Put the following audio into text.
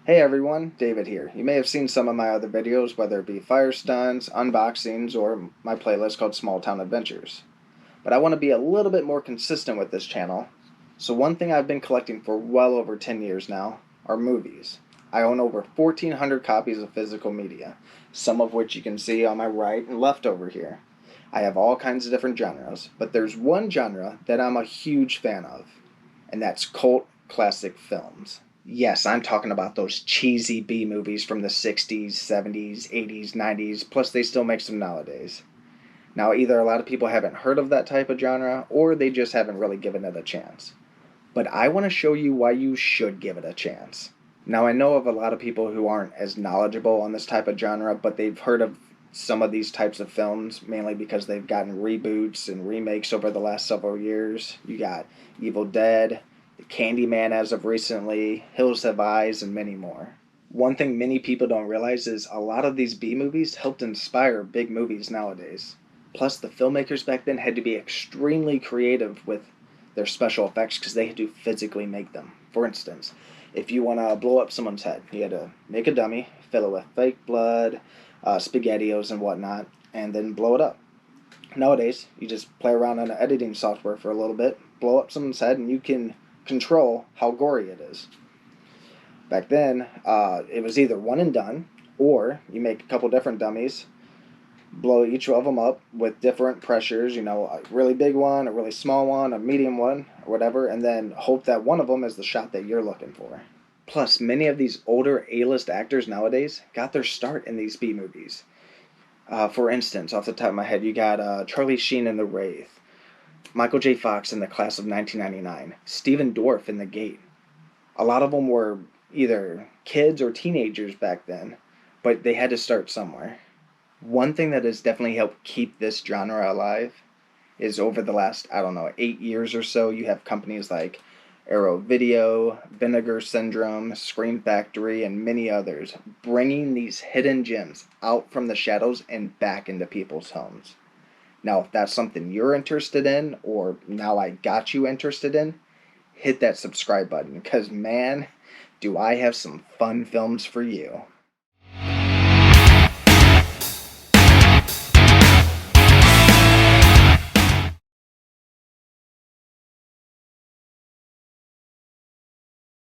Hey everyone, David here. You may have seen some of my other videos, whether it be fire stunts, unboxings, or my playlist called Small Town Adventures. But I want to be a little bit more consistent with this channel. So one thing I've been collecting for well over 10 years now are movies. I own over 1,400 copies of physical media, some of which you can see on my right and left over here. I have all kinds of different genres, but there's one genre that I'm a huge fan of, and that's cult classic films. Yes, I'm talking about those cheesy B movies from the 60s, 70s, 80s, 90s, plus they still make some nowadays. Now, either a lot of people haven't heard of that type of genre, or they just haven't really given it a chance. But I want to show you why you should give it a chance. Now, I know of a lot of people who aren't as knowledgeable on this type of genre, but they've heard of some of these types of films, mainly because they've gotten reboots and remakes over the last several years. You got Evil Dead, Candyman as of recently, Hills Have Eyes, and many more. One thing many people don't realize is a lot of these B movies helped inspire big movies nowadays. Plus, the filmmakers back then had to be extremely creative with their special effects because they had to physically make them. For instance, if you want to blow up someone's head, you had to make a dummy, fill it with fake blood, SpaghettiOs, and whatnot, and then blow it up. Nowadays, you just play around in editing software for a little bit, blow up someone's head, and you can control how gory it is. Back then, it was either one and done, or you make a couple different dummies, blow each of them up with different pressures, a really big one, a really small one, a medium one, or whatever, and then hope that one of them is the shot that you're looking for. Plus, many of these older A-list actors nowadays got their start in these B movies. For instance, off the top of my head, you got Charlie Sheen in The Wraith, Michael J. Fox in The Class of 1999, Stephen Dorff in The Gate. A lot of them were either kids or teenagers back then, but they had to start somewhere. One thing that has definitely helped keep this genre alive is over the last, 8 years or so, you have companies like Arrow Video, Vinegar Syndrome, Scream Factory, and many others bringing these hidden gems out from the shadows and back into people's homes. Now, if that's something you're interested in, or now I got you interested in, hit that subscribe button because, man, do I have some fun films for you.